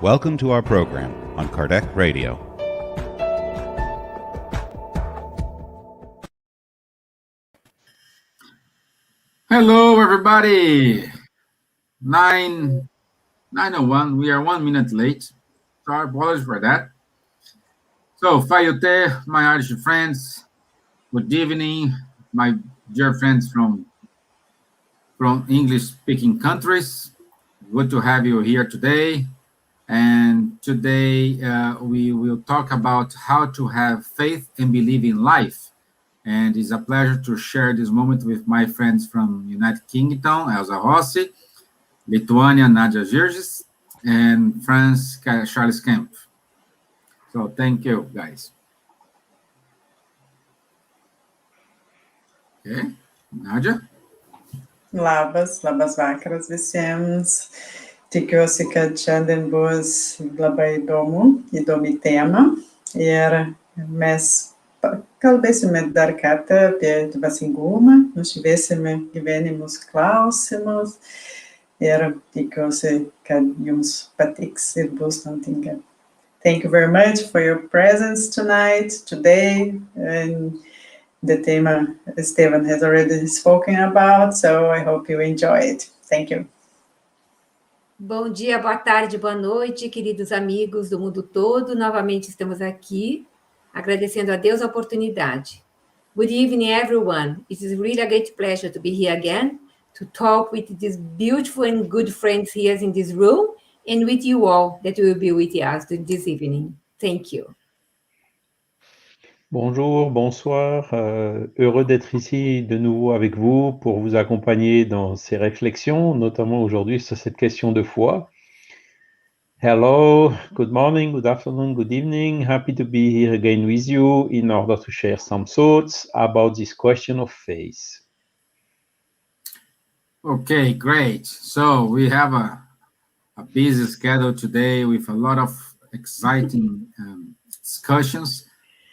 Welcome to our program on Kardec Radio. Hello, everybody. 9:01. We are 1 minute late. Sorry, apologies for that. So, Fayote, my Irish friends, good evening, my dear friends from English-speaking countries. Good to have you here today. And today we will talk about how to have faith and believe in life. And it's a pleasure to share this moment with my friends from United Kingdom, Elsa Rossi, Lithuania, Nadja, Gircis, and France, Charles Kempf. So thank you, guys. Okay, Nadja? Labas vakaras visiems. Tikiuosi, kad šiandien bus labai įdomi tema ir mes kalbėsime dar kartą apie dvasingumą, nušviesime gyvenimus klausimus ir tikiuosi, kad jums patiks ir bus naudinga. Thank you very much for your presence today, and the theme Stevan has already spoken about, so I hope you enjoy it. Thank you. Bom dia, boa tarde, boa noite, queridos amigos do mundo todo. Novamente estamos aqui, agradecendo a Deus a oportunidade. Good evening, everyone. It is really a great pleasure to be here again, to talk with these beautiful and good friends here in this room, and with you all that will be with us this evening. Thank you. Bonjour, bonsoir, heureux d'être ici de nouveau avec vous pour vous accompagner dans ces réflexions, notamment aujourd'hui sur cette question de foi. Hello, good morning, good afternoon, good evening. Happy to be here again with you in order to share some thoughts about this question of faith. Okay, great. So we have a busy schedule today with a lot of exciting discussions.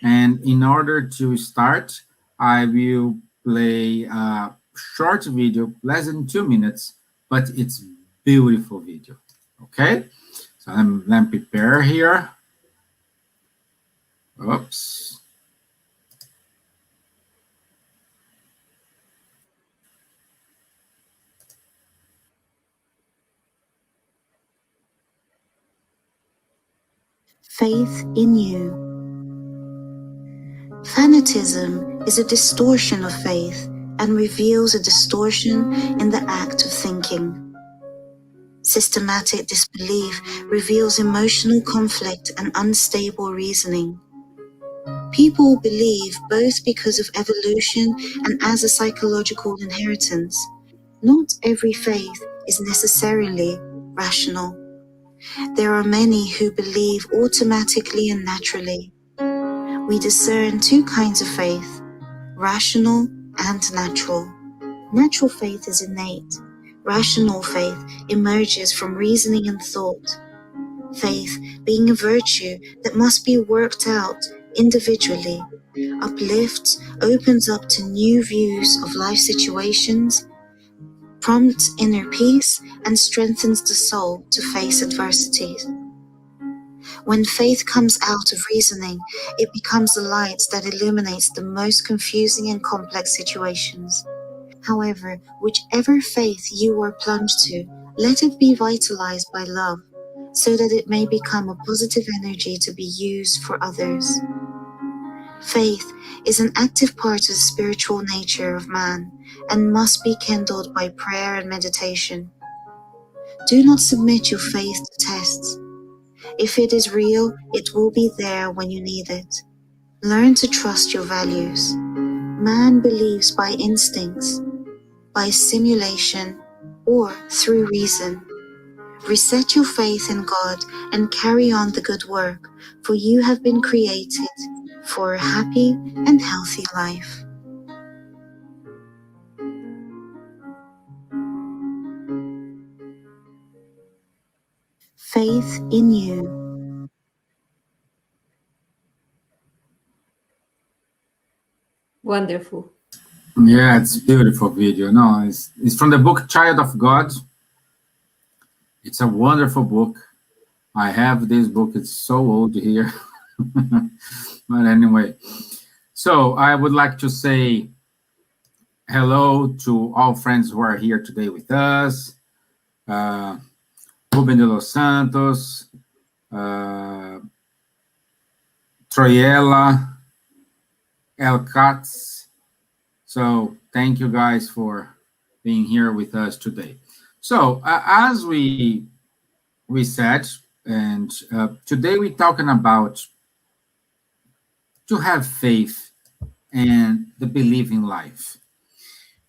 And in order to start, I will play a short video, less than 2 minutes, but it's beautiful video. Okay, so let me prepare here. Oops. Faith in you. Fanatism is a distortion of faith and reveals a distortion in the act of thinking. Systematic disbelief reveals emotional conflict and unstable reasoning. People believe both because of evolution and as a psychological inheritance. Not every faith is necessarily rational. There are many who believe automatically and naturally. We discern two kinds of faith, rational and natural. Natural faith is innate. Rational faith emerges from reasoning and thought. Faith, being a virtue that must be worked out individually, uplifts, opens up to new views of life situations, prompts inner peace, and strengthens the soul to face adversities. When faith comes out of reasoning, it becomes the light that illuminates the most confusing and complex situations. However, whichever faith you are plunged to, let it be vitalized by love, so that it may become a positive energy to be used for others. Faith is an active part of the spiritual nature of man, and must be kindled by prayer and meditation. Do not submit your faith to tests. If it is real, it will be there when you need it. Learn to trust your values. Man believes by instincts, by simulation, or through reason. Reset your faith in God and carry on the good work, for you have been created for a happy and healthy life. Faith in you. Wonderful. Yeah, it's a beautiful video. No, it's from the book Child of God. It's a wonderful book. I have this book. It's so old here. But anyway, so I would like to say hello to all friends who are here today with us. Ruben de los Santos, Troyella, El Katz. So thank you guys for being here with us today. So as we said, and today we're talking about to have faith and the believing life.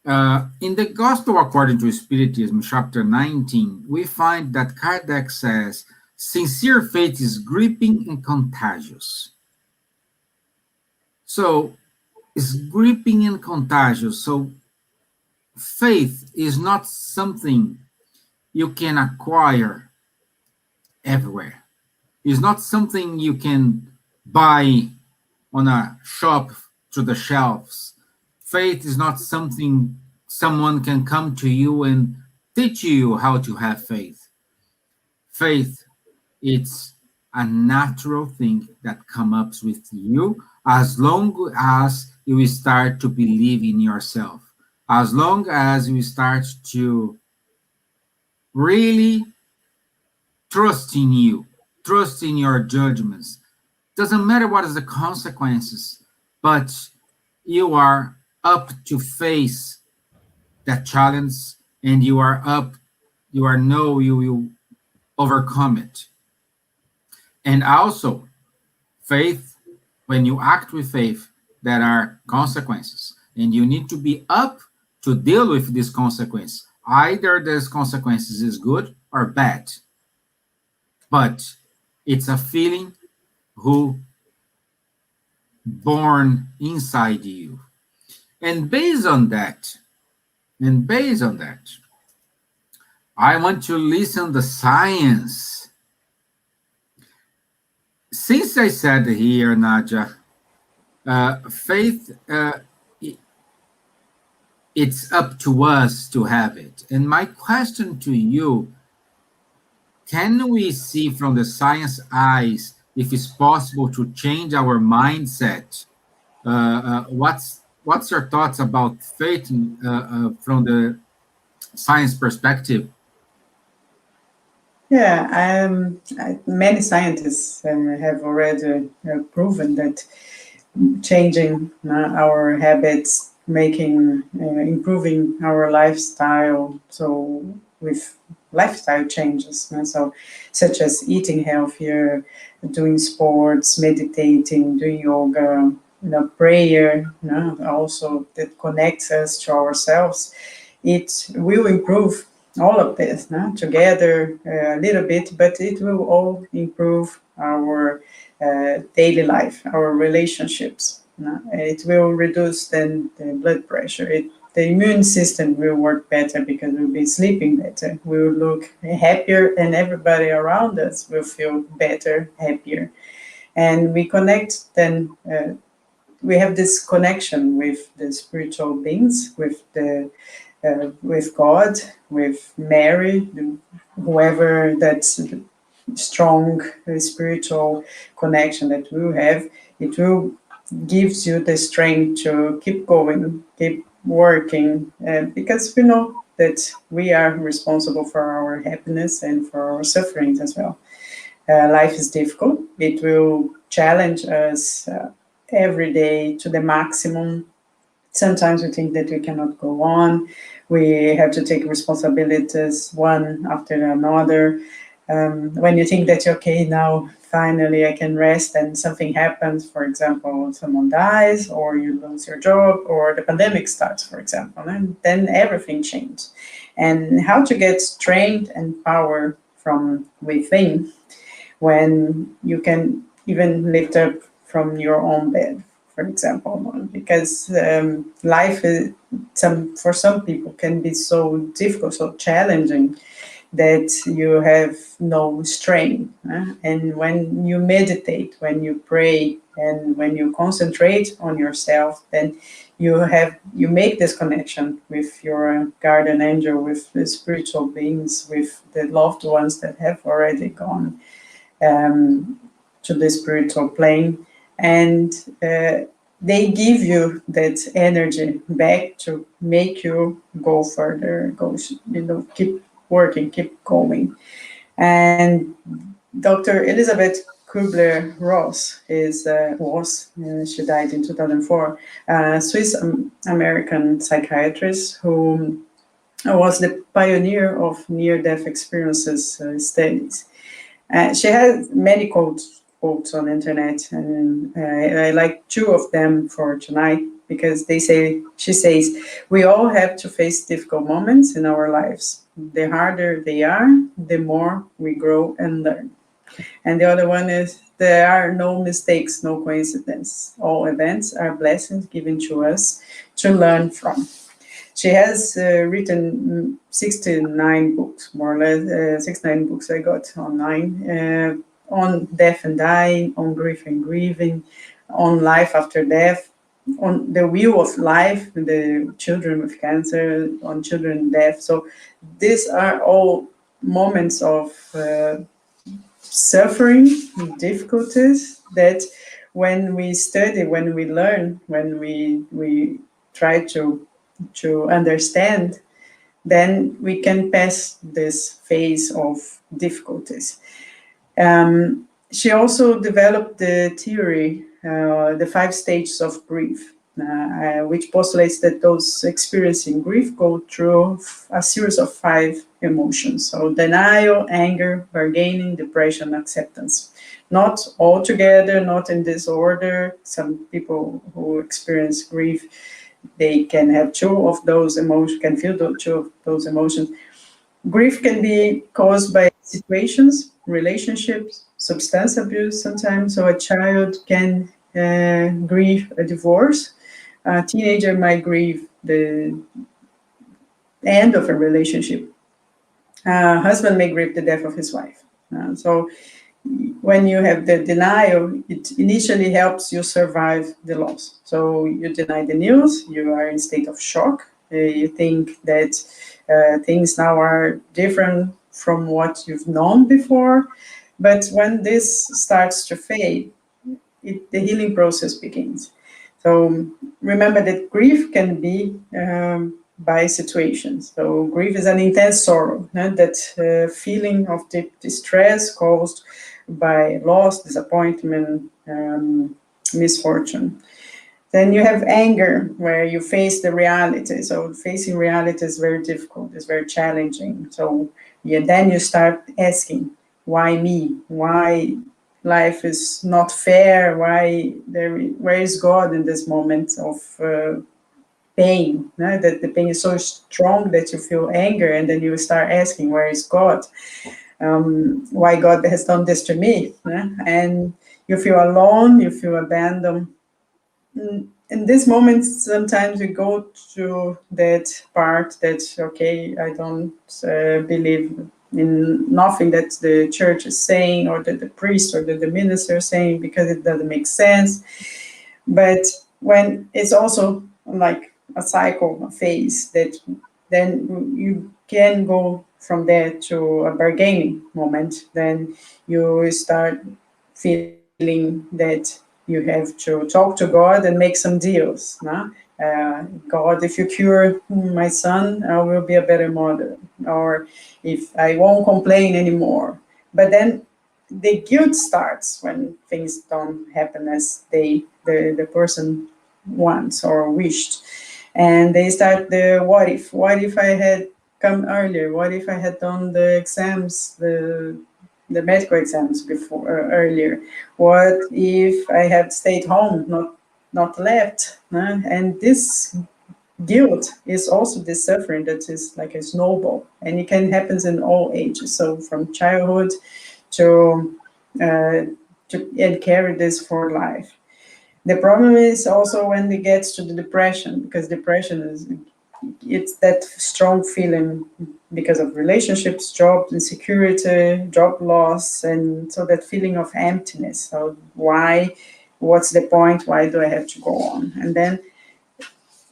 In the Gospel According to Spiritism, chapter 19, we find that Kardec says, sincere faith is gripping and contagious. So, it's gripping and contagious. So, faith is not something you can acquire everywhere. It's not something you can buy on a shop through the shelves. Faith is not something someone can come to you and teach you how to have faith. Faith, it's a natural thing that comes up with you as long as you start to believe in yourself, as long as you start to really trust in you, trust in your judgments. Doesn't matter what is the consequences, but you are up to face that challenge, and you will overcome it. And also, faith, when you act with faith, there are consequences, and you need to be up to deal with these consequences. Either these consequences is good or bad, but it's a feeling who born inside you. And based on that, I want to listen to science. Since I said here, Nadja, faith, it's up to us to have it. And my question to you, can we see from the science eyes if it's possible to change our mindset? What's your thoughts about faith from the science perspective? Yeah, many scientists have already proven that changing our habits, improving our lifestyle, so with lifestyle changes, so such as eating healthier, doing sports, meditating, doing yoga, prayer, also that connects us to ourselves, it will improve all of this together a little bit, but it will all improve our daily life, our relationships. It will reduce then the blood pressure. The immune system will work better because we'll be sleeping better. We will look happier, and everybody around us will feel better, happier. And we connect then. We have this connection with the spiritual beings, with God, with Mary, whoever that's strong spiritual connection that we have. It will gives you the strength to keep going, keep working, because we know that we are responsible for our happiness and for our sufferings as well. Life is difficult. It will challenge us every day to the maximum. Sometimes we think that we cannot go on. We have to take responsibilities one after another. When you think that, okay, now finally I can rest, and something happens, for example, someone dies, or you lose your job, or the pandemic starts, for example, and then everything changes. And how to get strength and power from within when you can even lift up from your own bed, for example, because life is, for some people can be so difficult, so challenging, that you have no strength. And when you meditate, when you pray, and when you concentrate on yourself, then you make this connection with your guardian angel, with the spiritual beings, with the loved ones that have already gone. to the spiritual plane, and they give you that energy back to make you go further, keep working, keep going. And Dr. Elizabeth Kubler-Ross she died in 2004, Swiss American psychiatrist who was the pioneer of near-death experiences studies. She has many quotes on the internet, and I like two of them for tonight because she says, we all have to face difficult moments in our lives. The harder they are, the more we grow and learn. And the other one is, there are no mistakes, no coincidence. All events are blessings given to us to learn from. She has written 69 books, more or less, 69 books I got online, on death and dying, on grief and grieving, on life after death, on the wheel of life, the children with cancer, on children death. So these are all moments of suffering, difficulties that when we study, when we learn, when we try to understand, then we can pass this phase of difficulties. She also developed the theory, the 5 stages of grief, which postulates that those experiencing grief go through a series of 5 emotions. So denial, anger, bargaining, depression, acceptance. Not all together, not in this order. Some people who experience grief, they can have 2 of those emotions, can feel 2 of those emotions. Grief can be caused by situations, relationships, substance abuse sometimes. So a child can grieve a divorce. A teenager might grieve the end of a relationship. A husband may grieve the death of his wife. So when you have the denial, it initially helps you survive the loss. So you deny the news, you are in state of shock. You think that things now are different from what you've known before. But when this starts to fade, the healing process begins. So remember that grief can be by situations. So grief is an intense sorrow, that feeling of deep distress caused by loss, disappointment, misfortune. Then you have anger, where you face the reality. So facing reality is very difficult, it's very challenging. So then you start asking, why me? Why life is not fair? Where is God in this moment of pain? That the pain is so strong that you feel anger, and then you start asking, where is God? Why God has done this to me? And you feel alone, you feel abandoned. In this moment, sometimes we go to that part that, okay, I don't believe in nothing that the church is saying, or that the priest or the minister is saying, because it doesn't make sense. But when it's also like a cycle, a phase, that then you can go from there to a bargaining moment. Then you start feeling that you have to talk to God and make some deals. God, if you cure my son, I will be a better mother. Or if I won't complain anymore. But then the guilt starts when things don't happen as the person wants or wished. And they start the what if. What if I had come earlier? What if I had done the exams, the medical exams earlier? What if I had stayed home, not left? And this guilt is also this suffering that is like a snowball, and it can happen in all ages. So from childhood to and carry this for life. The problem is also when it gets to the depression, because depression it's that strong feeling because of relationships, job insecurity, job loss, and so that feeling of emptiness. So what's the point? Why do I have to go on? And then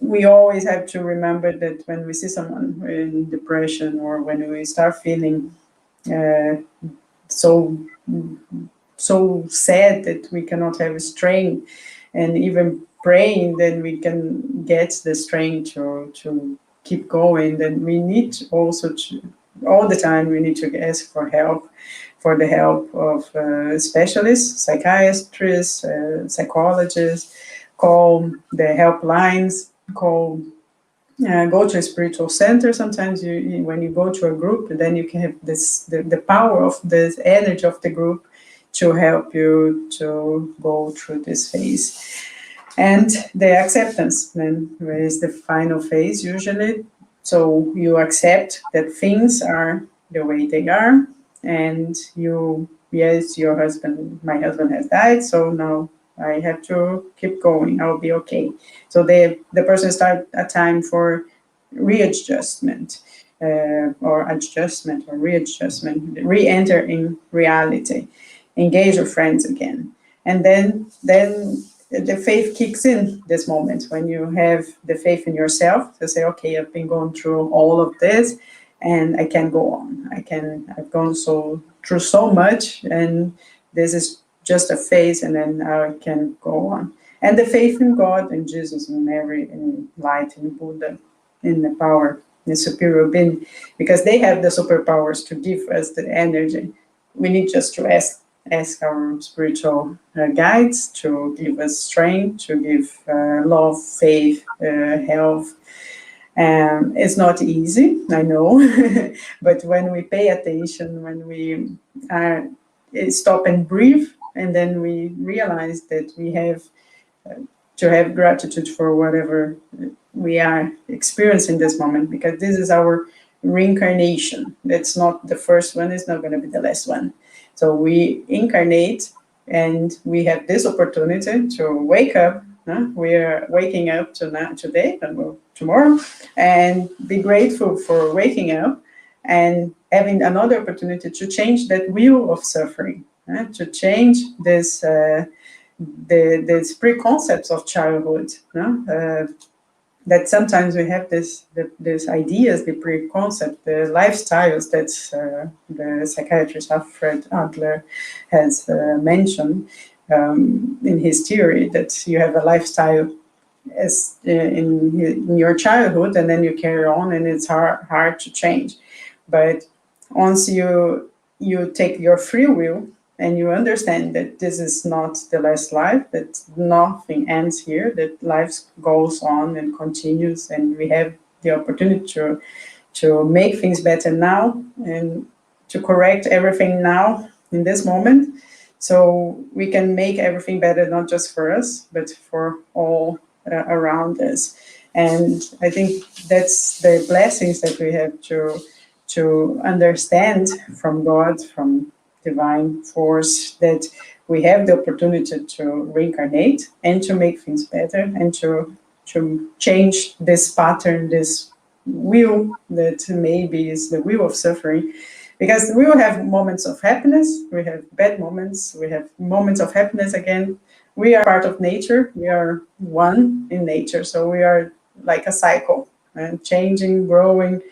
we always have to remember that when we see someone in depression, or when we start feeling so sad that we cannot have strength, and even praying, then we can get the strength to keep going. Then we need also to, all the time, we need to ask for help, for the help of specialists, psychiatrists, psychologists, call the helplines, go to a spiritual center. Sometimes when you go to a group, then you can have the power of the energy of the group to help you to go through this phase. And the acceptance then is the final phase usually. So you accept that things are the way they are, and yes, my husband has died, so now I have to keep going, I'll be okay. So the person start a time for readjustment, or adjustment or readjustment, re-enter in reality, engage your friends again. And then the faith kicks in this moment, when you have the faith in yourself to say, okay, I've been going through all of this and I can go on. I've gone through so much, and this is just a phase, and then I can go on. And the faith in God and Jesus and Mary and light and Buddha, in the power, the superior being, because they have the superpowers to give us the energy. We need just to ask our spiritual guides to give us strength, to give love, faith, health. It's not easy, I know, but when we pay attention, when we stop and breathe, and then we realize that we have to have gratitude for whatever we are experiencing this moment, because this is our reincarnation. That's not the first one, it's not going to be the last one. So we incarnate, and we have this opportunity to wake up. We are waking up today and tomorrow, and be grateful for waking up and having another opportunity to change that wheel of suffering, to change this the preconcepts of childhood. That sometimes we have these ideas, the preconcept, the lifestyles that the psychiatrist Alfred Adler has mentioned in his theory, that you have a lifestyle as in your childhood, and then you carry on, and it's hard to change. But once you take your free will, and you understand that this is not the last life, that nothing ends here, that life goes on and continues, and we have the opportunity to make things better now, and to correct everything now in this moment, so we can make everything better, not just for us, but for all around us. And I think that's the blessings that we have to understand from God, from divine force, that we have the opportunity to reincarnate and to make things better, and to change this pattern, this wheel that maybe is the wheel of suffering. Because we will have moments of happiness, we have bad moments, we have moments of happiness again. We are part of nature, we are one in nature, so we are like a cycle, changing, growing,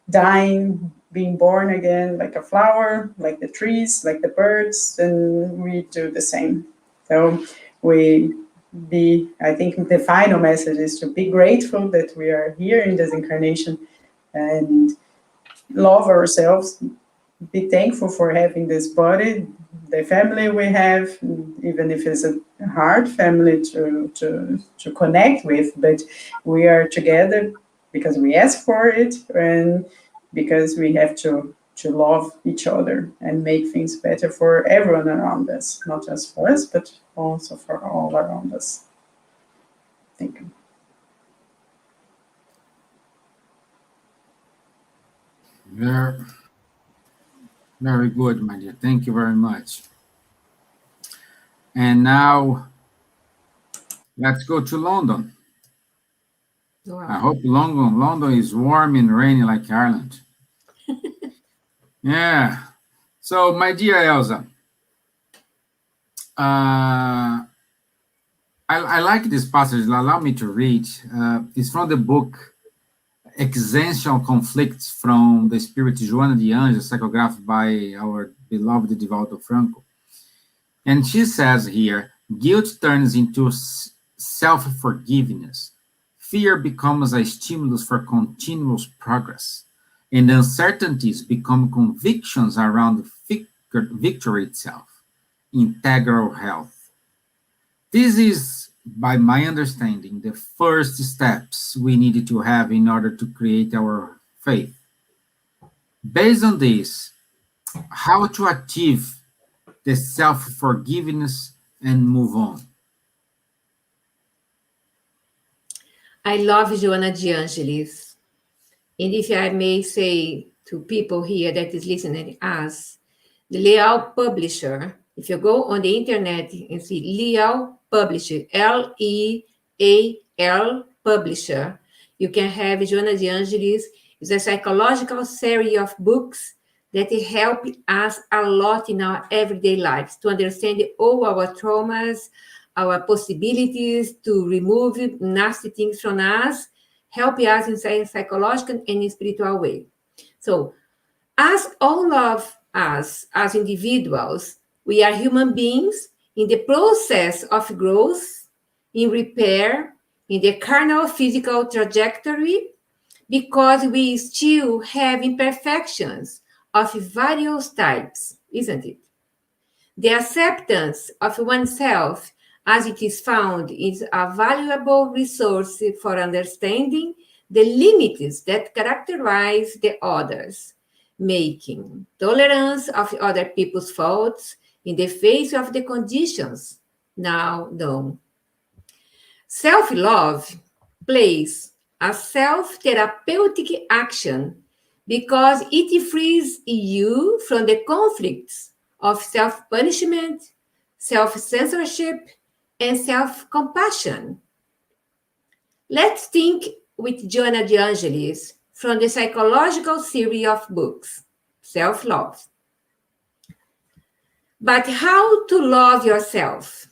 dying, being born again, like a flower, like the trees, like the birds, and we do the same. So I think the final message is to be grateful that we are here in this incarnation, and love ourselves, be thankful for having this body, the family we have, even if it's a hard family to connect with, but we are together because we ask for it, and because we have to love each other and make things better for everyone around us, not just for us, but also for all around us. Thank you. Very good, my dear. Thank you very much. And now, let's go to London. Wow. I hope London is warm and rainy like Ireland. Yeah. So, my dear Elsa, I like this passage. Allow me to read. It's from the book existential conflicts from the spirit Joana de Anjos, psychographed by our beloved Divaldo Franco. And she says here, guilt turns into self-forgiveness. Fear becomes a stimulus for continuous progress. And uncertainties become convictions around victory itself, integral health. This is, by my understanding, the first steps we need to have in order to create our faith. Based on this, how to achieve the self-forgiveness and move on? I love Joana de Angelis. And if I may say to people here that is listening to us, the Leal Publisher, if you go on the internet and see Leal Publisher, Leal Publisher, you can have Joana de Angelis. It's a psychological series of books that help us a lot in our everyday lives to understand all our traumas, our possibilities to remove nasty things from us, help us in a psychological and spiritual way. So, as all of us as individuals, we are human beings in the process of growth, in repair, in the carnal physical trajectory, because we still have imperfections of various types, isn't it? The acceptance of oneself as it is found is a valuable resource for understanding the limits that characterize the others, making tolerance of other people's faults in the face of the conditions now known. Self-love plays a self-therapeutic action because it frees you from the conflicts of self-punishment, self-censorship, and self-compassion. Let's think with Joana de Angelis from the psychological series of books, Self-Love. But how to love yourself?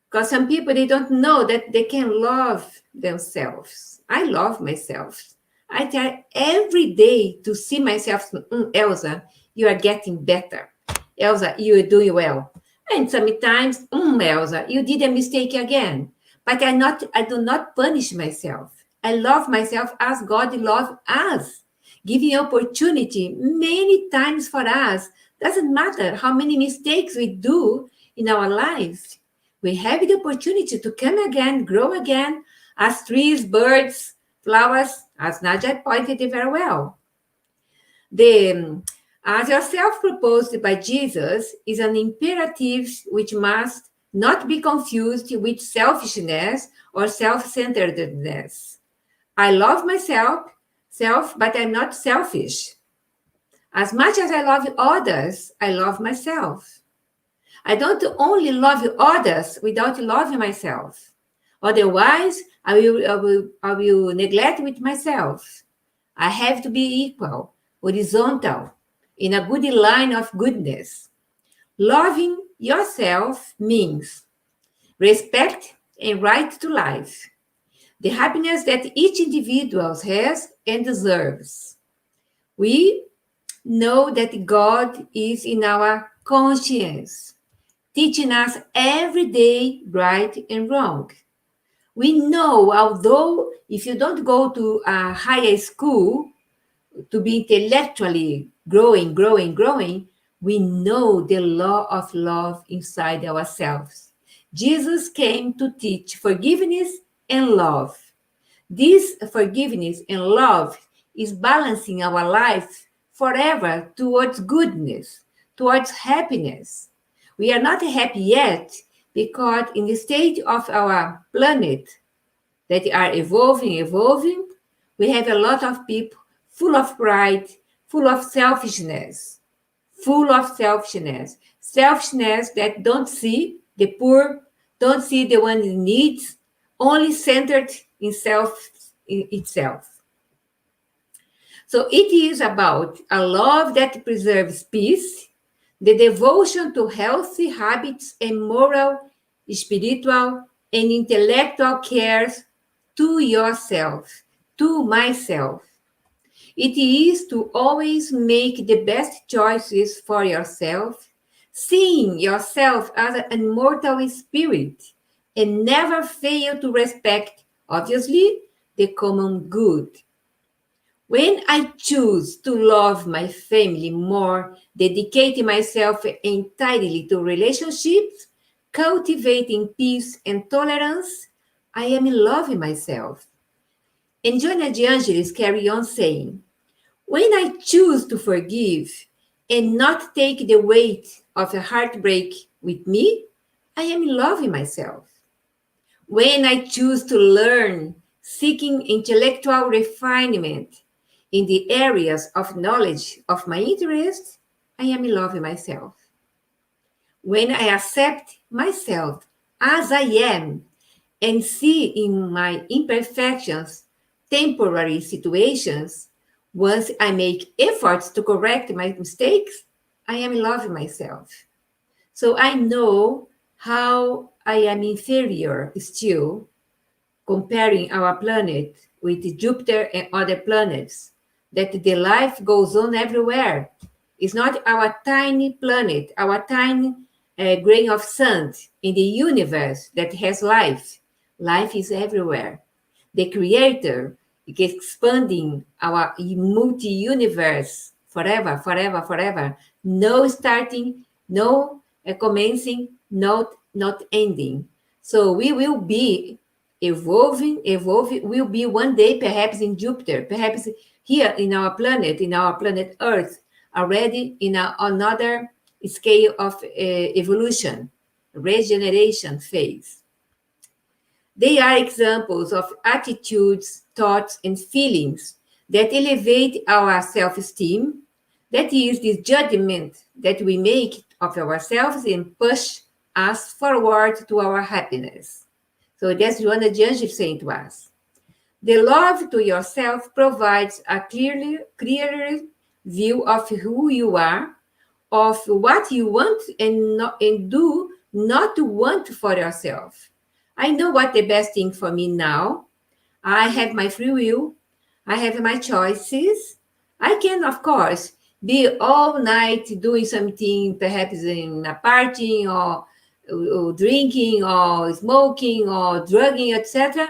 Because some people, they don't know that they can love themselves. I love myself. I try every day to see myself, Elsa, you are getting better. Elsa, you are doing well. And sometimes, Elsa, you did a mistake again. But I do not punish myself. I love myself as God loves us, giving opportunity many times for us. Doesn't matter how many mistakes we do in our lives. We have the opportunity to come again, grow again, as trees, birds, flowers, as Nadja pointed it very well. As yourself proposed by Jesus is an imperative which must not be confused with selfishness or self-centeredness. I love myself, but I'm not selfish. As much as I love others, I love myself. I don't only love others without loving myself. Otherwise, I will neglect with myself. I have to be equal, horizontal, in a good line of goodness. Loving yourself means respect and right to life, the happiness that each individual has and deserves. We know that God is in our conscience, teaching us every day right and wrong. We know, although if you don't go to a higher school to be intellectually growing, we know the law of love inside ourselves. Jesus came to teach forgiveness and love. This forgiveness and love is balancing our life forever towards goodness, towards happiness. We are not happy yet because in the state of our planet that are evolving, we have a lot of people full of pride, full of selfishness that don't see the poor, don't see the one in need, only centered in itself. So it is about a love that preserves peace, the devotion to healthy habits and moral, spiritual, and intellectual cares to yourself, to myself. It is to always make the best choices for yourself, seeing yourself as an immortal spirit, and never fail to respect, obviously, the common good. When I choose to love my family more, dedicating myself entirely to relationships, cultivating peace and tolerance, I am in love with myself. And Joanna de Angelis carry on saying, when I choose to forgive and not take the weight of a heartbreak with me, I am in love with myself. When I choose to learn, seeking intellectual refinement in the areas of knowledge of my interest, I am in love with myself. When I accept myself as I am and see in my imperfections temporary situations, once I make efforts to correct my mistakes, I am in love with myself. So I know how I am inferior still, comparing our planet with Jupiter and other planets, that the life goes on everywhere. It's not our tiny planet, our tiny grain of sand in the universe that has life. Life is everywhere. The Creator is expanding our multi-universe forever, forever, forever. No starting, no commencing, not ending. So we will be evolving, will be one day perhaps in Jupiter, perhaps here in our planet Earth, already in another scale of evolution, regeneration phase. They are examples of attitudes, thoughts, and feelings that elevate our self-esteem. That is the judgment that we make of ourselves and push us forward to our happiness. So that's Joanna de Angelis saying to us. The love to yourself provides a clearer view of who you are, of what you want and do not want for yourself. I know what the best thing for me now. I have my free will. I have my choices. I can, of course, be all night doing something, perhaps in a party or drinking or smoking or drugging, etc.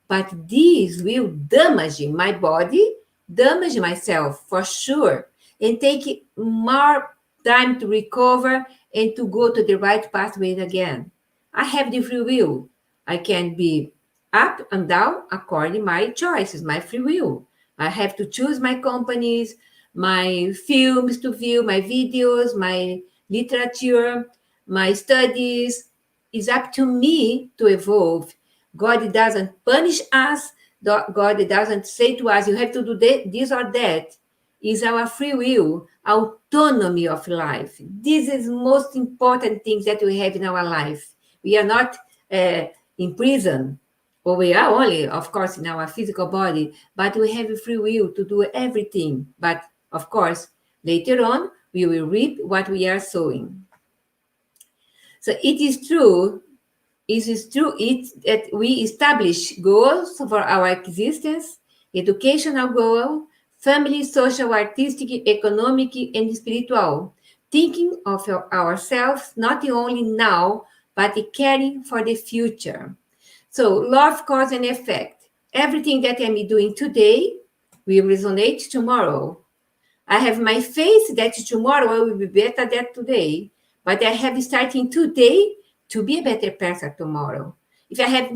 But this will damage my body, damage myself for sure, and take more time to recover and to go to the right pathway again. I have the free will. I can be up and down according to my choices, my free will. I have to choose my companies, my films to view, my videos, my literature, my studies. It's up to me to evolve. God doesn't punish us. God doesn't say to us, you have to do this or that. It's our free will, autonomy of life. This is most important things that we have in our life. We are not in prison, or we are only, of course, in our physical body, but we have a free will to do everything. But, of course, later on, we will reap what we are sowing. So it is true that we establish goals for our existence, educational goal, family, social, artistic, economic, and spiritual, thinking of ourselves not only now, but caring for the future. So love, cause, and effect. Everything that I'm doing today will resonate tomorrow. I have my faith that tomorrow I will be better than today, but I have starting today to be a better person tomorrow. If I have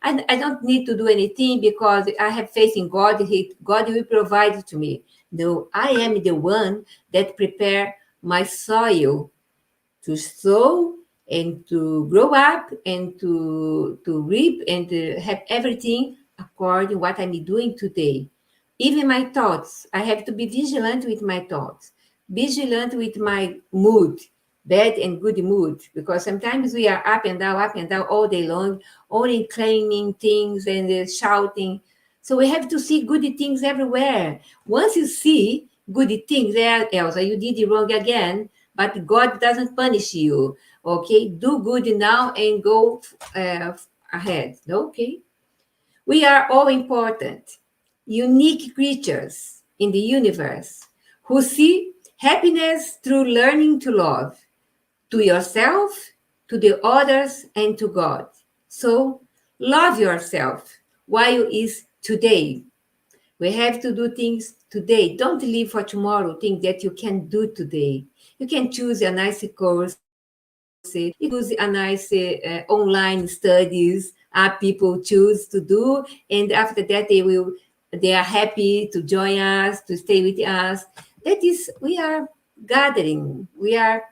I don't need to do anything because I have faith in God. God will provide to me. No, I am the one that prepare my soil to sow and to grow up and to reap and to have everything according to what I'm doing today. Even my thoughts, I have to be vigilant with my thoughts, vigilant with my mood, bad and good mood, because sometimes we are up and down all day long, only claiming things and shouting. So we have to see good things everywhere. Once you see good things there, Elsa, you did it wrong again, but God doesn't punish you. Okay, do good now and go ahead. Okay, we are all important. unique creatures in the universe who see happiness through learning to love, to yourself, to the others, and to God. So love yourself while is today. We have to do things today. Don't live for tomorrow, things that you can do today. You can choose a nice course, you choose a nice online studies people choose to do, and after that they are happy to join us, to stay with us. That is, we are gathering. We are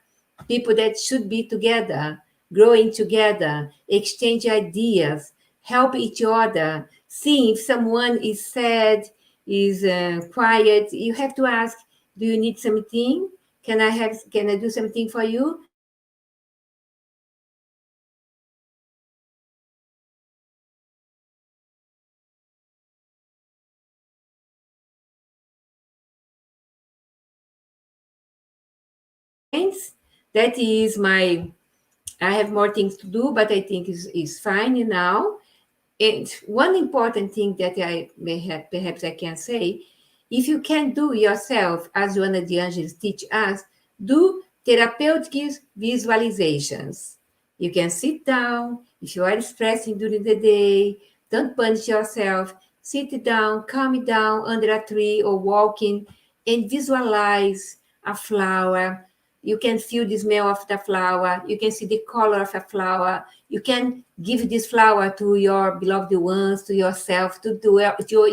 people that should be together, growing together, exchange ideas, help each other. See if someone is sad, is quiet, you have to ask, do you need something? Can I do something for you? That is my, I have more things to do, but I think is fine now. And one important thing that I may have, perhaps I can say, if you can do yourself, as Joana de Angelis teach us, do therapeutic visualizations. You can sit down, if you are stressing during the day, don't punish yourself, sit down, calm down under a tree or walking, and visualize a flower. You can feel the smell of the flower. You can see the color of a flower. You can give this flower to your beloved ones, to yourself, to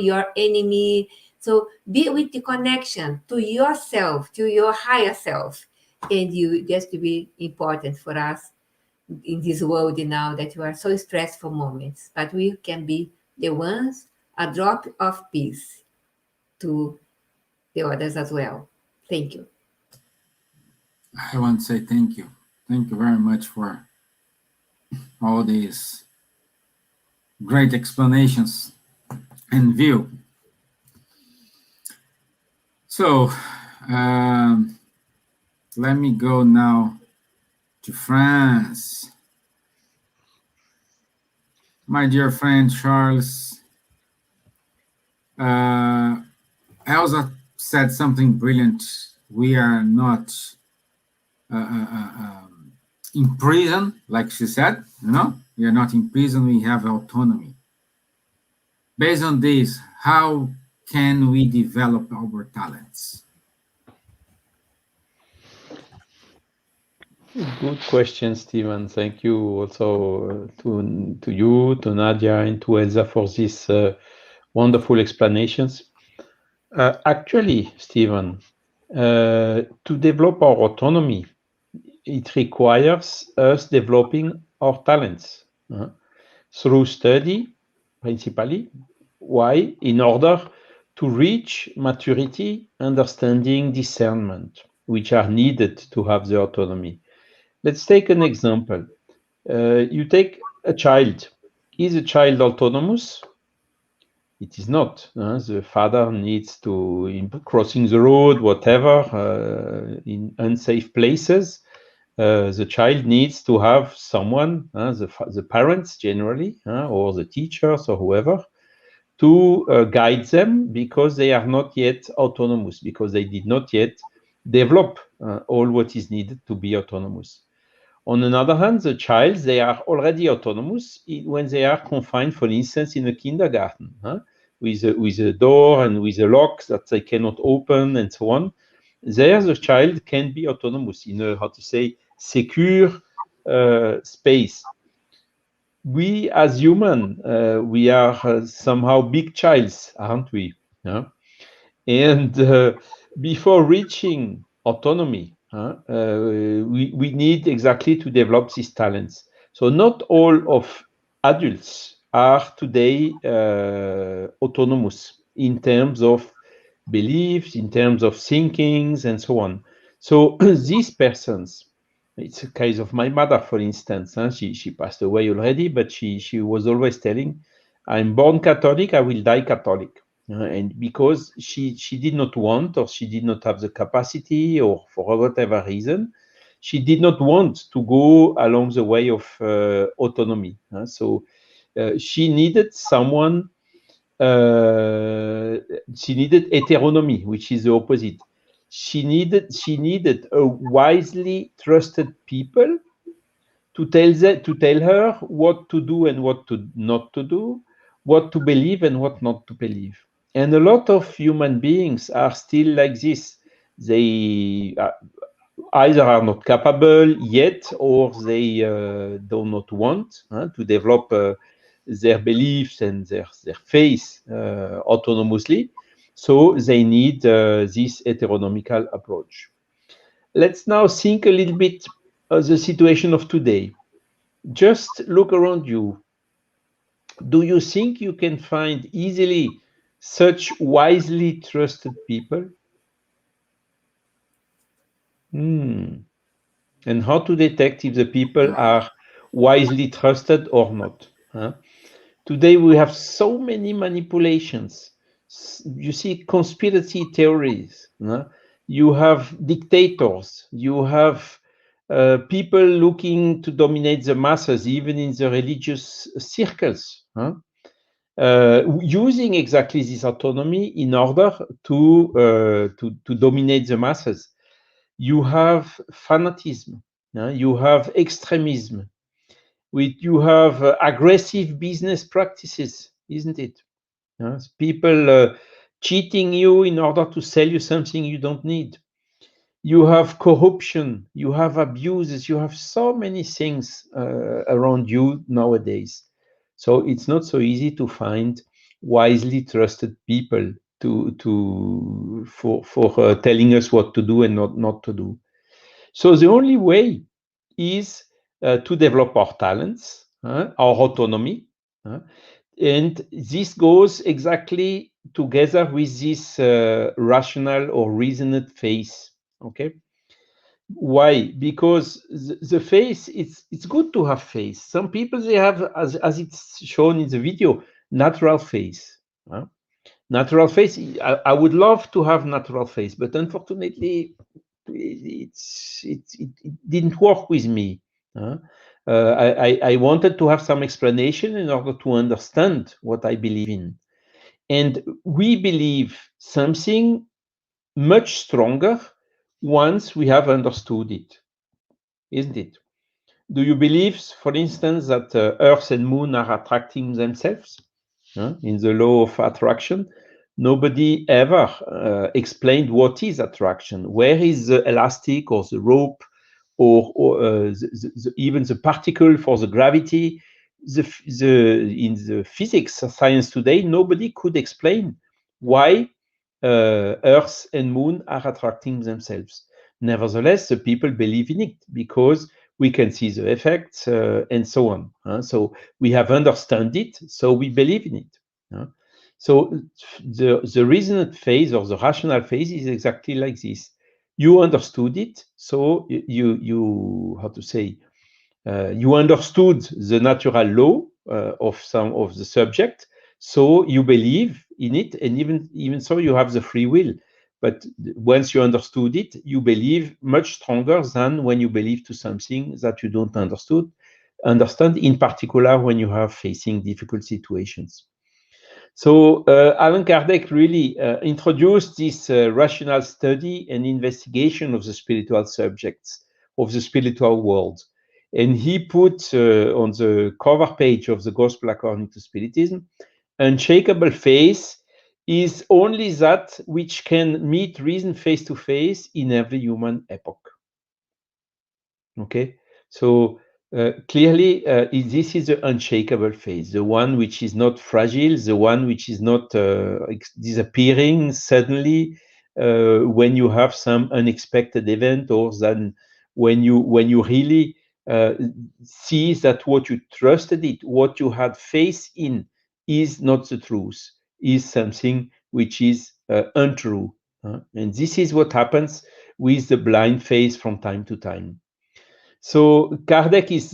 your enemy. So be with the connection to yourself, to your higher self. And just to be important for us in this world now that you are so stressful moments. But we can be the ones, a drop of peace to the others as well. Thank you. I want to say thank you. Thank you very much for all these great explanations and view. So, let me go now to France. My dear friend Charles, Elsa said something brilliant. We are not in prison, like she said, we are not in prison, we have autonomy. Based on this, how can we develop our talents? Good question, Stevan. Thank you also to you, to Nadja, and to Elsa for these wonderful explanations. Actually, Stevan, to develop our autonomy, it requires us developing our talents through study, principally. Why? In order to reach maturity, understanding, discernment, which are needed to have the autonomy. Let's take an example. You take a child. Is a child autonomous? It is not. The father needs to, in crossing the road, whatever, in unsafe places, the child needs to have someone, the parents generally, or the teachers or whoever, to guide them, because they are not yet autonomous, because they did not yet develop all what is needed to be autonomous. On the other hand, the child, they are already autonomous when they are confined, for instance, in a kindergarten, with a door and with a lock that they cannot open and so on. There, the child can be autonomous in a, how to say, secure space. We, as human, we are somehow big childs, aren't we? And before reaching autonomy, we need exactly to develop these talents. So not all of adults are today autonomous in terms of beliefs, in terms of thinkings, and so on. So these persons, it's a case of my mother, for instance. She passed away already, but she was always telling, I'm born Catholic, I will die Catholic. And because she did not want, or she did not have the capacity, or for whatever reason, she did not want to go along the way of autonomy. So she needed someone She needed heteronomy, which is the opposite. She needed a wisely trusted people to tell her what to do and what to not to do, what to believe and what not to believe. And a lot of human beings are still like this. They either are not capable yet, or they do not want to develop their beliefs and their faith autonomously. So they need this heteronomical approach. Let's now think a little bit of the situation of today. Just look around you. Do you think you can find easily such wisely trusted people? And how to detect if the people are wisely trusted or not? Today we have so many manipulations. You see conspiracy theories. You have dictators. You have people looking to dominate the masses, even in the religious circles, using exactly this autonomy in order to dominate the masses. You have fanatism. You have extremism. You have aggressive business practices, isn't it? People cheating you in order to sell you something you don't need. You have corruption, you have abuses, you have so many things around you nowadays. So it's not so easy to find wisely trusted people for telling us what to do and not to do. So the only way is to develop our talents, our autonomy, and this goes exactly together with this rational or reasoned faith. Okay, why? Because the faith, it's good to have faith. Some people, they have, as it's shown in the video, natural faith. Natural faith, I would love to have natural faith, but unfortunately it didn't work with me. I wanted to have some explanation in order to understand what I believe in. And we believe something much stronger once we have understood it, isn't it? Do you believe, for instance, that Earth and Moon are attracting themselves? In the law of attraction, nobody ever explained what is attraction. Where is the elastic or the rope or even the particle for the gravity? In the physics science today, nobody could explain why Earth and Moon are attracting themselves. Nevertheless, the people believe in it because we can see the effects and so on. So we have understood it, so we believe in it. So the reasoned phase or the rational phase is exactly like this. You understood it, so you how to say, you understood the natural law of some of the subject, so you believe in it, and even so you have the free will. But once you understood it, you believe much stronger than when you believe to something that you don't understand, in particular when you are facing difficult situations. So Allan Kardec really introduced this rational study and investigation of the spiritual subjects, of the spiritual world. And he put on the cover page of the Gospel According to Spiritism, unshakable faith is only that which can meet reason face to face in every human epoch. Okay, so clearly this is the unshakable phase, the one which is not fragile, the one which is not disappearing suddenly when you have some unexpected event, or then when you really see that what you trusted it, what you had faith in, is not the truth, is something which is untrue. And this is what happens with the blind faith from time to time. So Kardec is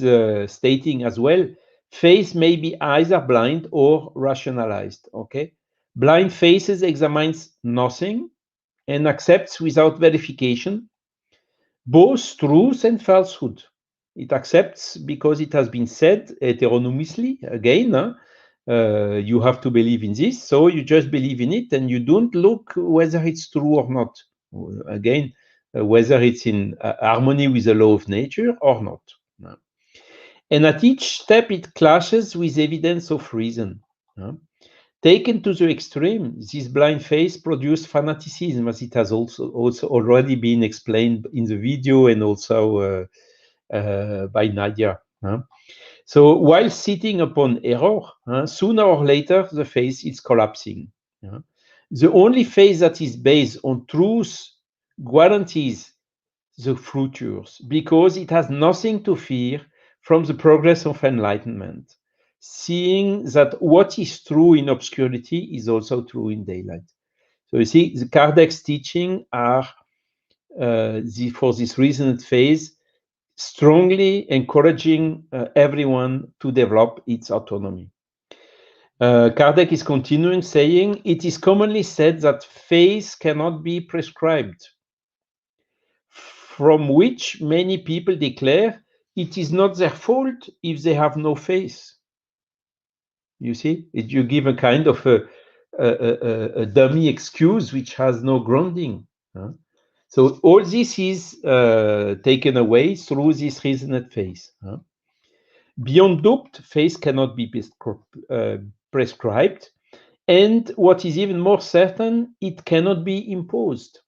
stating as well, faith may be either blind or rationalized. Okay, blind faith examines nothing and accepts without verification both truth and falsehood. It accepts because it has been said heteronomously again, you have to believe in this, so you just believe in it and you don't look whether it's true or not. Again, whether it's in harmony with the law of nature or not. And at each step, it clashes with evidence of reason. Taken to the extreme, this blind faith produced fanaticism, as it has also already been explained in the video and also by Nadja. So while sitting upon error, sooner or later, the faith is collapsing. The only faith that is based on truth guarantees the futures, because it has nothing to fear from the progress of enlightenment, seeing that what is true in obscurity is also true in daylight. So you see, the Kardec's teaching are, for this reasoned faith, strongly encouraging everyone to develop its autonomy. Kardec is continuing saying, it is commonly said that faith cannot be prescribed, from which many people declare it is not their fault if they have no faith. You see, you give a kind of a dummy excuse which has no grounding. So all this is taken away through this reasoned faith. Beyond doubt, faith cannot be prescribed. And what is even more certain, it cannot be imposed.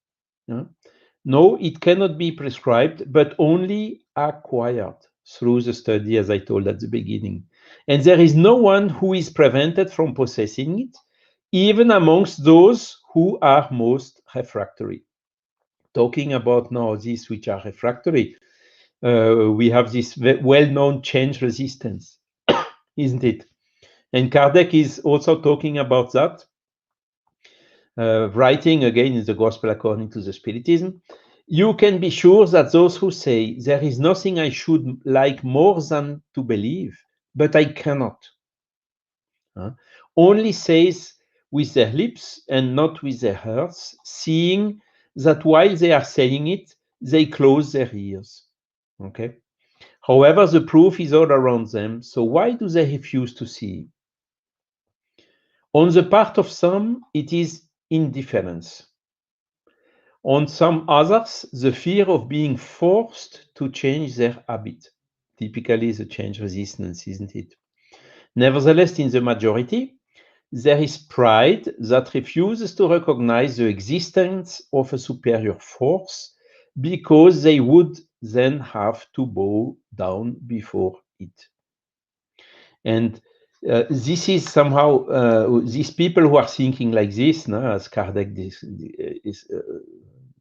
No, it cannot be prescribed, but only acquired through the study, as I told at the beginning. And there is no one who is prevented from possessing it, even amongst those who are most refractory. Talking about now these which are refractory, we have this well-known change resistance, isn't it? And Kardec is also talking about that, writing again in the Gospel according to the Spiritism. You can be sure that those who say, there is nothing I should like more than to believe, but I cannot, only says with their lips and not with their hearts, seeing that while they are saying it, they close their ears. Okay. However, the proof is all around them, so why do they refuse to see? On the part of some, it is indifference. On some others, the fear of being forced to change their habit. Typically, the change resistance, isn't it? Nevertheless, in the majority, there is pride that refuses to recognize the existence of a superior force because they would then have to bow down before it. And this is somehow, these people who are thinking like this, as Kardec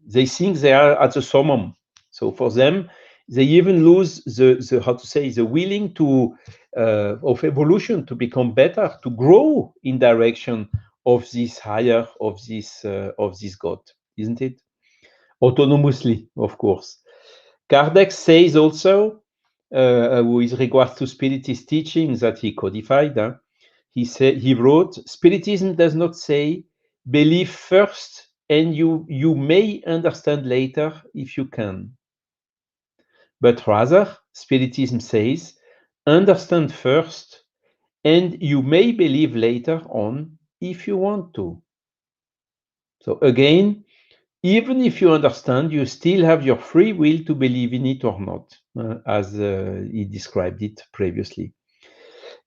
they think they are at the summum. So for them, they even lose the how to say, the willing to of evolution to become better, to grow in direction of this higher, of this God, isn't it? Autonomously, of course. Kardec says also, with regard to Spiritist teachings that he codified, he wrote, Spiritism does not say, believe first and you may understand later if you can. But rather, Spiritism says, understand first and you may believe later on if you want to. So again, even if you understand, you still have your free will to believe in it or not, as he described it previously.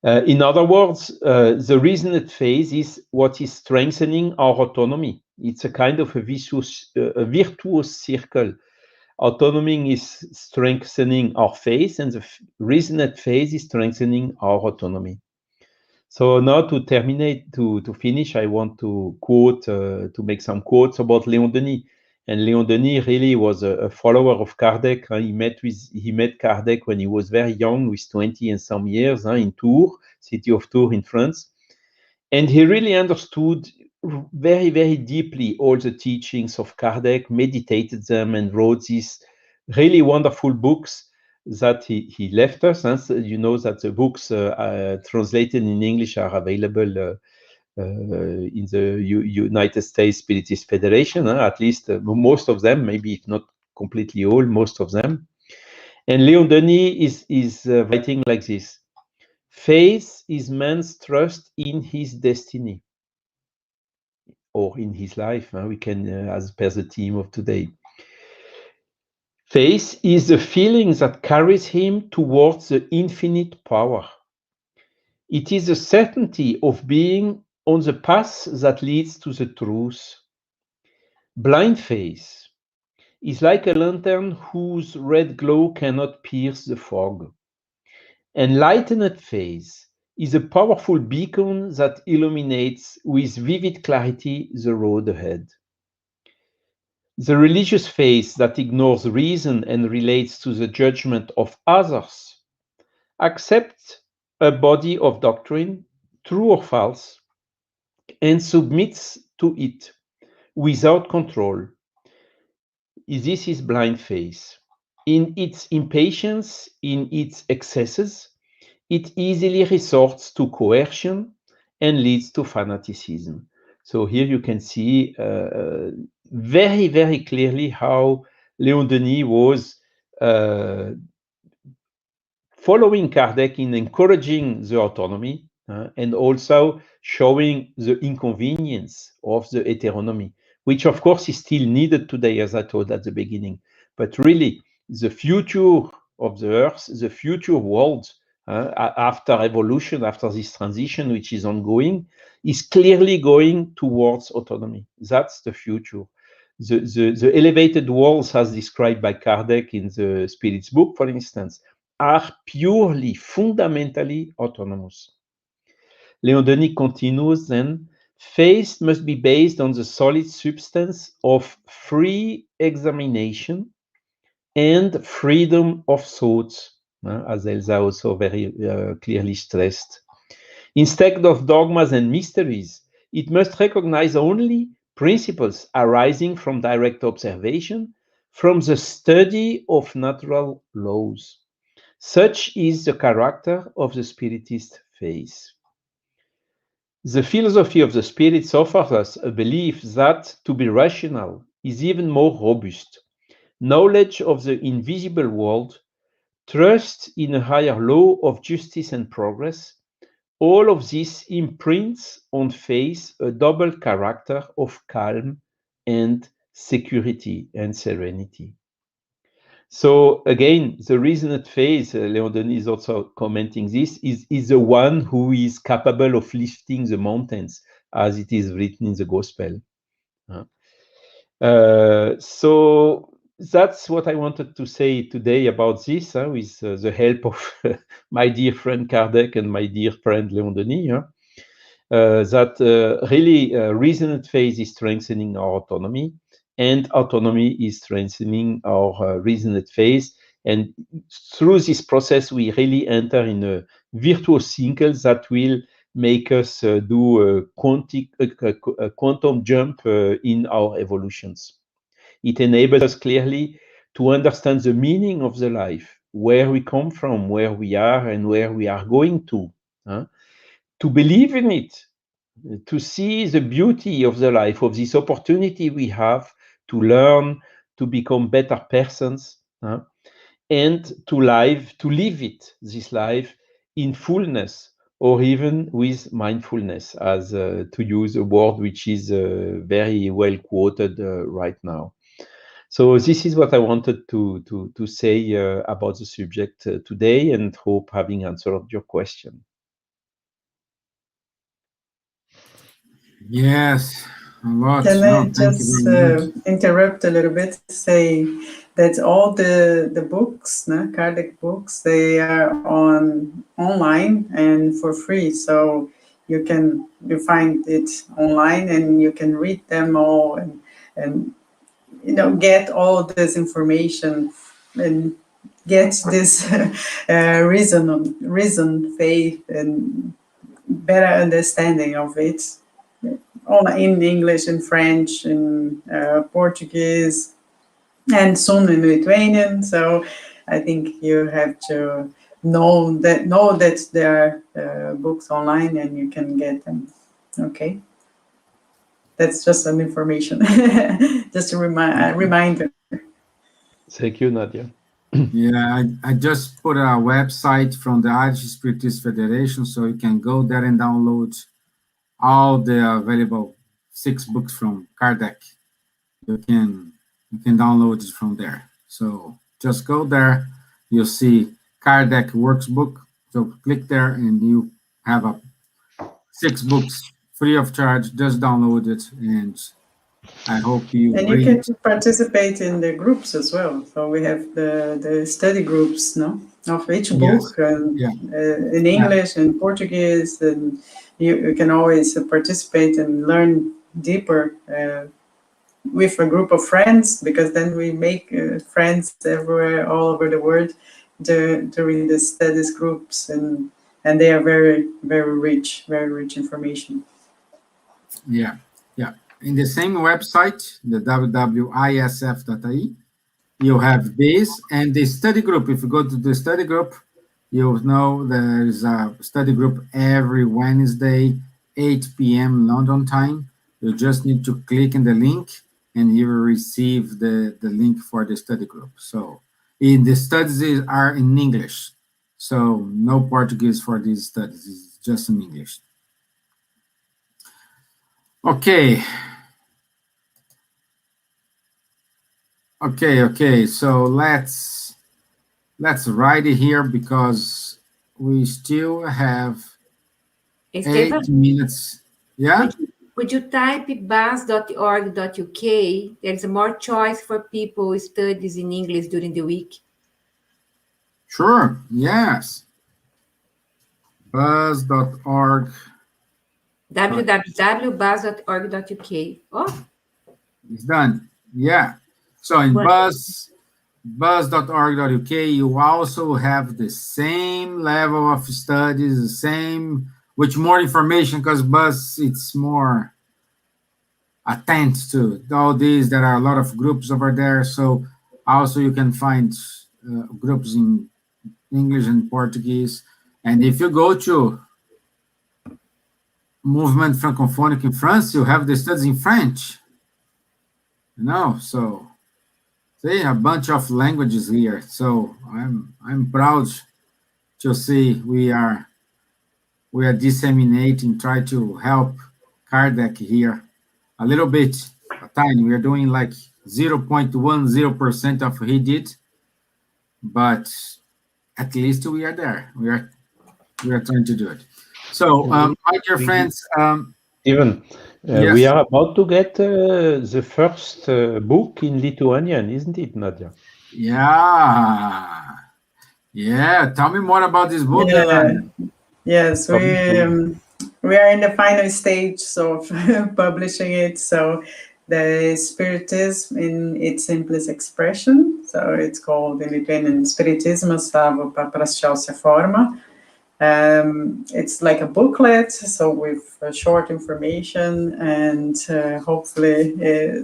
In other words, the reasoned faith is what is strengthening our autonomy. It's a kind of a virtuous circle. Autonomy is strengthening our faith, and the reasoned faith is strengthening our autonomy. So now to terminate, to finish, I want to quote, to make some quotes about Léon Denis. And Léon Denis really was a follower of Kardec. He met Kardec when he was very young, with 20 and some years, in Tours, city of Tours in France. And he really understood very, very deeply all the teachings of Kardec, meditated them, and wrote these really wonderful books that he left us. So you know that the books translated in English are available in the United States Spiritist Federation, at least most of them, maybe if not completely all, most of them. And Léon Denis is writing like this: Faith is man's trust in his destiny or in his life. We can, as per the theme of today. Faith is the feeling that carries him towards the infinite power. It is the certainty of being on the path that leads to the truth. Blind faith is like a lantern whose red glow cannot pierce the fog. Enlightened faith is a powerful beacon that illuminates with vivid clarity the road ahead. The religious faith that ignores reason and relates to the judgment of others accepts a body of doctrine, true or false, and submits to it without control. This is blind faith. In its impatience, in its excesses, it easily resorts to coercion and leads to fanaticism. So here you can see very, very clearly how Léon Denis was following Kardec in encouraging the autonomy and also showing the inconvenience of the heteronomy, which of course is still needed today, as I told at the beginning. But really, the future of the Earth, the future world, after evolution, after this transition, which is ongoing, is clearly going towards autonomy. That's the future. The elevated worlds, as described by Kardec in the Spirit's book, for instance, are purely, fundamentally autonomous. Léon Denis continues then, faith must be based on the solid substance of free examination and freedom of thought, as Elsa also very clearly stressed. Instead of dogmas and mysteries, it must recognize only principles arising from direct observation, from the study of natural laws. Such is the character of the Spiritist faith. The philosophy of the Spirits offers us a belief that to be rational is even more robust. Knowledge of the invisible world, trust in a higher law of justice and progress, all of this imprints on faith a double character of calm and security and serenity. So again, the reasoned faith, Léon Denis is also commenting this, is the one who is capable of lifting the mountains, as it is written in the Gospel. So that's what I wanted to say today about this, with the help of my dear friend Kardec and my dear friend Léon Denis, that really reasoned faith is strengthening our autonomy, and autonomy is strengthening our reasoned faith. And through this process, we really enter in a virtuous cycle that will make us do a quantum jump in our evolutions. It enables us clearly to understand the meaning of the life, where we come from, where we are, and where we are going to believe in it, to see the beauty of the life, of this opportunity we have to learn, to become better persons, and to live it, this life, in fullness, or even with mindfulness, as to use a word which is very well quoted right now. So this is what I wanted to say about the subject today, and hope having answered your question. Yes, a lot. Can I Thank just you very much. interrupt a little bit, say that all the books, Kardec books, they are online and for free. So you find it online and you can read them all and get all this information and get this reason, faith, and better understanding of it. All in English, in French, in Portuguese, and soon in Lithuanian. So I think you have to know that there are books online and you can get them. Okay, that's just some information, just a reminder. Thank you, Nadja. Yeah, I just put a website from the Irish Spiritist Federation, so you can go there and download all the available 6 books from Kardec. You can download it from there. So just go there, you'll see Kardec Workbook. So click there and you have 6 books free of charge. Just download it, and I hope you And read you it. can participate in the groups as well. So we have the study groups, no, of each book, Yeah. in English and Portuguese, and you can always participate and learn deeper with a group of friends, because then we make friends everywhere, all over the world, during the studies groups, and they are very, very rich information. Yeah. In the same website, the www.isf.ai, you have this and the study group. If you go to the study group, you'll know there's a study group every Wednesday, 8 p.m. London time. You just need to click in the link and you will receive the link for the study group. So the studies are in English. So no Portuguese for these studies, it's just in English. Okay. So let's write it here, because we still have Stevan, 8 minutes. Yeah. would you type bas.org.uk? There's more choice for people who studies in English during the week. Sure. Yes. Buzz.org. www.bas.org.uk. Oh, It's done. Yeah. So in buzz.org.uk, you also have the same level of studies, the same, with more information, because Buzz, it's more attend to all these. There are a lot of groups over there. So also you can find groups in English and Portuguese. And if you go to Movement Francophonique in France, you have the studies in French. So see, a bunch of languages here. So I'm proud to see we are disseminating, try to help Kardec here a little bit, tiny. We are doing like 0.10% of he did, but at least we are there. We are trying to do it. So, my dear friends, Steven, yes. we are about to get the first book in Lithuanian, isn't it, Nadja? Yeah. Tell me more about this book. Yes, we are in the final stage of publishing it. So the Spiritism in its simplest expression. So it's called in Lithuanian Spiritismo savo paprasčiausia forma. It's like a booklet, so with short information, and hopefully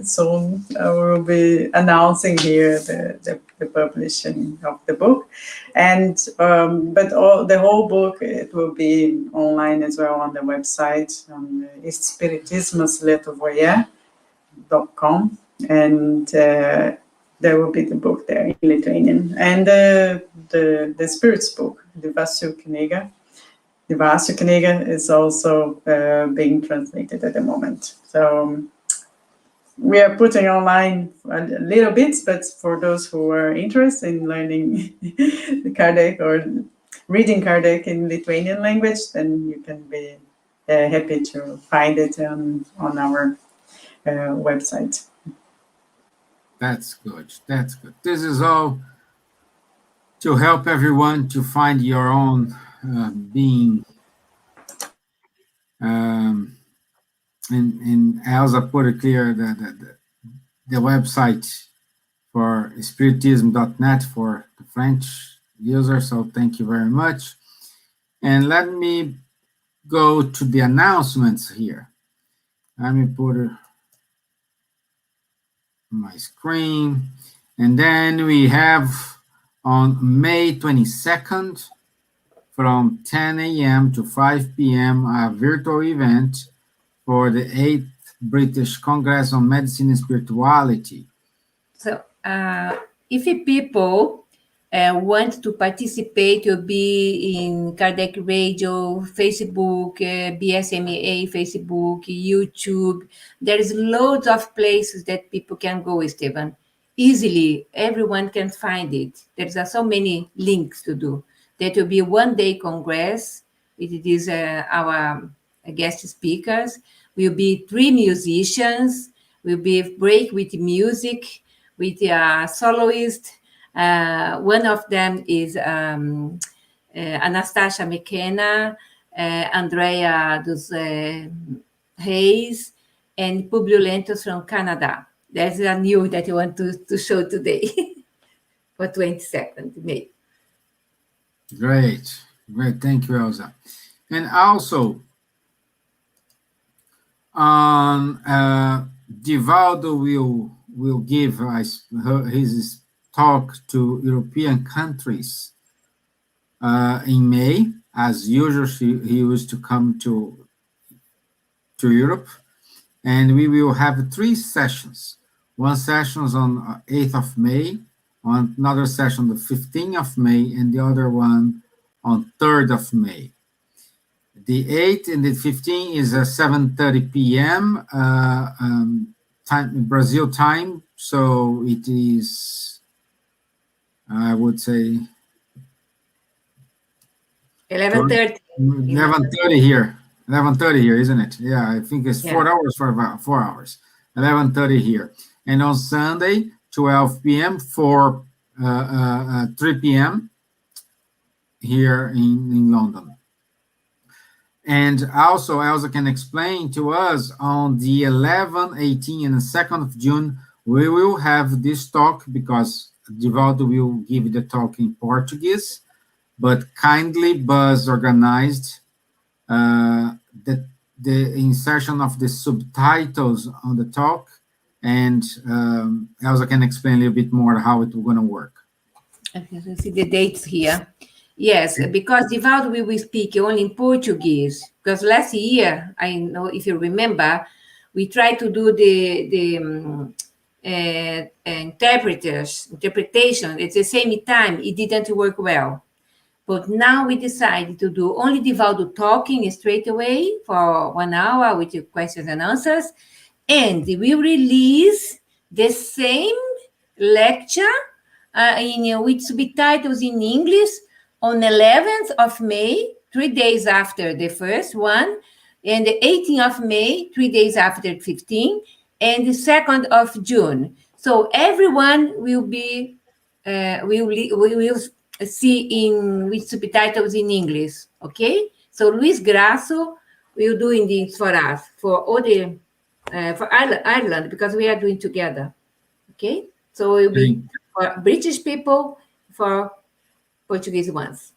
soon we'll be announcing here the publishing of the book. And but the whole book, it will be online as well on the website, on espiritismosletovoje.com, and there will be the book there in Lithuanian, and the Spirits book, the Vasu Kniga. The Vasu Kniga is also being translated at the moment. So we are putting online a little bit, but for those who are interested in learning the Kardec or reading Kardec in Lithuanian language, then you can be happy to find it on our website. That's good. This is all to help everyone to find your own being. And Elsa put it clear that the website for spiritism.net for the French user. So thank you very much. And let me go to the announcements here. Let me put it on my screen. And then we have on May 22nd, from 10 a.m. to 5 p.m., a virtual event for the 8th British Congress on Medicine and Spirituality. So if people want to participate, you'll be in Kardec Radio, Facebook, BSMA, Facebook, YouTube. There is loads of places that people can go, Stevan. Easily, everyone can find it. There's so many links to do. That will be a one-day congress. It is our guest speakers. Will be 3 musicians. Will be a break with music, with a soloist. One of them is Anastasia McKenna, Andrea dos Reis, and Publio Lentos from Canada. That's a new that I want to show today for 22nd May. Great. Thank you, Elsa. And also, Divaldo will give his talk to European countries in May. As usual, he used to come to Europe, and we will have 3 sessions. One session is on 8th of May, another session on the 15th of May, and the other one on 3rd of May. The 8th and the 15th is 7:30 p.m. Time, Brazil time, so it is, I would say, 11:30. 11:30 here. 11:30 here, isn't it? Yeah, I think it's 4 hours for about 4 hours. 11:30 here. And on Sunday, 12 p.m. for 3 p.m. here in London. And also, Elsa can explain to us on the 11th, 18th, and 2nd of June, we will have this talk because Divaldo will give the talk in Portuguese, but kindly Buzz organized the insertion of the subtitles on the talk, and Elsa can explain a little bit more how it's going to work. Okay, so see the dates here. Yes, because Divaldo we will speak only in Portuguese. Because last year, I know if you remember, we tried to do the interpretation at the same time. It didn't work well. But now we decided to do only Divaldo talking straight away for 1 hour with questions and answers. And we release the same lecture with subtitles in English on 11th of May, 3 days after the first one, and the 18th of May, 3 days after 15th, and the 2nd of June. So everyone will be, will see with subtitles in English, okay? So Luis Grasso will doing this for us, for all the, for Ireland, because we are doing together, okay? So it will be for British people, for Portuguese ones.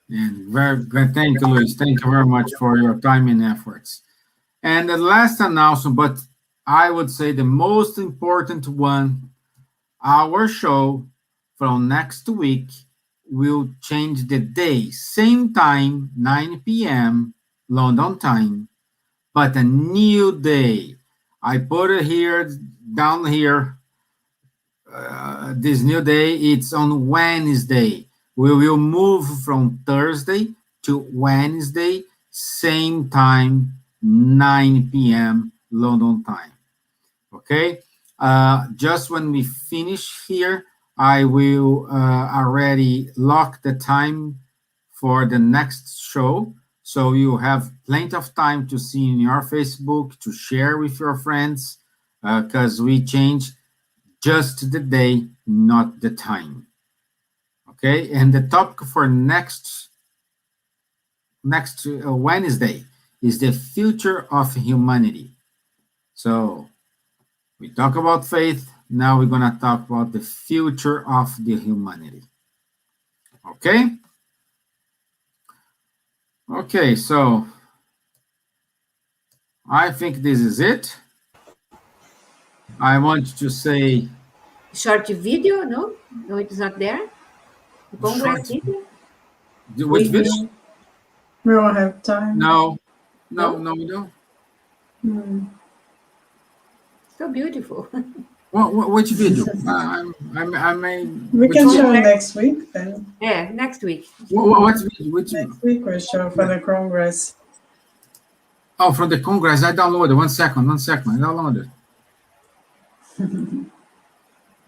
And very good. Thank you, Luis. Thank you very much for your time and efforts. And the last announcement, but I would say the most important one, our show from next week will change the day, same time, 9 p.m. London time, but a new day. I put it here, down here, this new day, it's on Wednesday. We will move from Thursday to Wednesday, same time, 9 p.m. London time. Okay? Just when we finish here, I will already lock the time for the next show. So you have plenty of time to see in your Facebook, to share with your friends, because we change just the day, not the time. Okay, and the topic for next Wednesday is the future of humanity. So we talk about faith. Now we're going to talk about the future of the humanity. Okay? Okay, so I think this is it. I want to say... Short video, no? No, it's not there? The Congress video? Which video? We don't have time. No, we don't. Hmm. So beautiful. Which video? I may. We which can one? show next week then. Yeah, next week. What video? Which? Next week we'll show for the Congress. Oh, from the Congress. I downloaded. 1 second. I downloaded.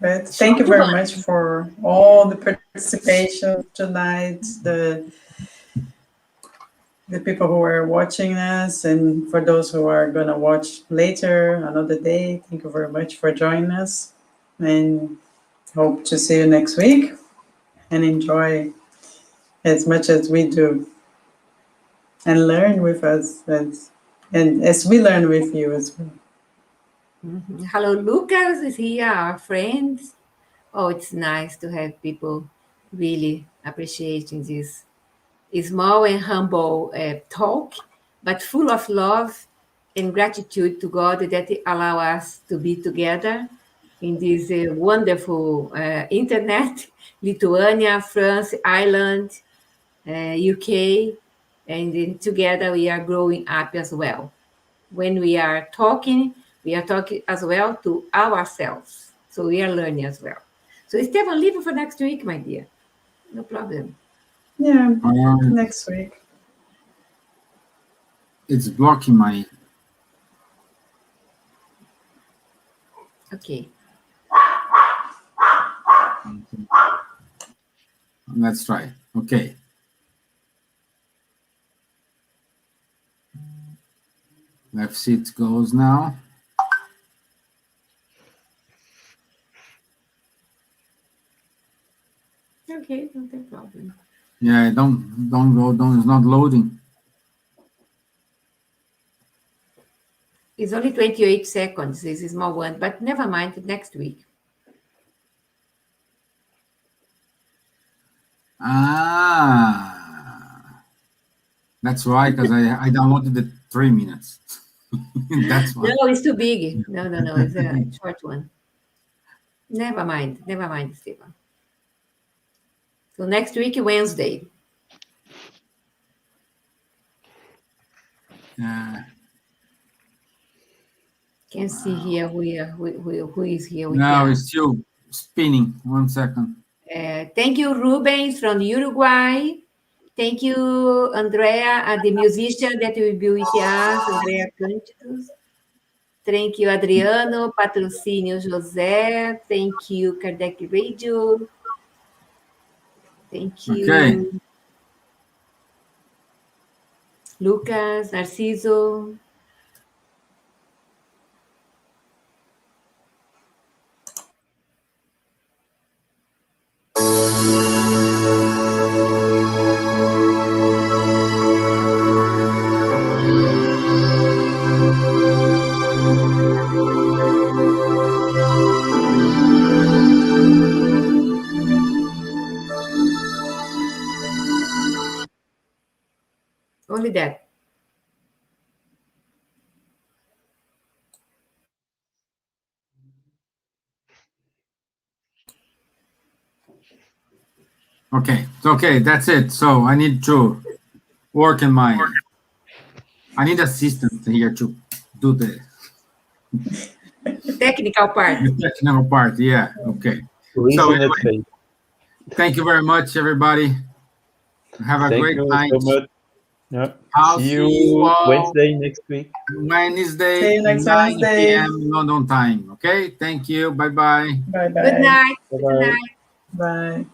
But thank you very much for all the participation tonight, the people who are watching us, and for those who are going to watch later, another day, thank you very much for joining us, and hope to see you next week, and enjoy as much as we do, and learn with us, and as we learn with you as well. Hello, Lucas is here, our friends. Oh, it's nice to have people really appreciating this small and humble talk, but full of love and gratitude to God that allow us to be together in this wonderful internet, Lithuania, France, Ireland, UK, and then together we are growing up as well. When we are talking as well to ourselves. So we are learning as well. So Stevan, leave it for next week, my dear. No problem. Yeah, next week. It's blocking my. Okay. Let's try. Okay. Let's see it goes now. Okay, no problem. Yeah, don't go. It's not loading. It's only 28 seconds. This is small one, but never mind. Next week. That's why, because I downloaded the 3 minutes. That's why. No, it's too big. No. It's a short one. Never mind, Stevan. So next week, Wednesday. Can see here who is here. Now it's still spinning. 1 second. Thank you, Rubens from Uruguay. Thank you, Andrea, the musician that will be with us, Andrea Cânticos. Thank you, Adriano, Patrocínio José. Thank you, Kardec Radio. Thank you. Okay. Lucas, Narciso. Only that. Okay, that's it. So I need to work in my. I need assistance here to do the technical part. The technical part, yeah. Okay. So anyway, thank you very much, everybody. Have a great night. Thank you so much. Yeah. I'll see you Wednesday next week. Wednesday, 9 p.m. London time. Okay. Thank you. Bye-bye. Bye-bye. Good night. Bye-bye. Good night. Bye.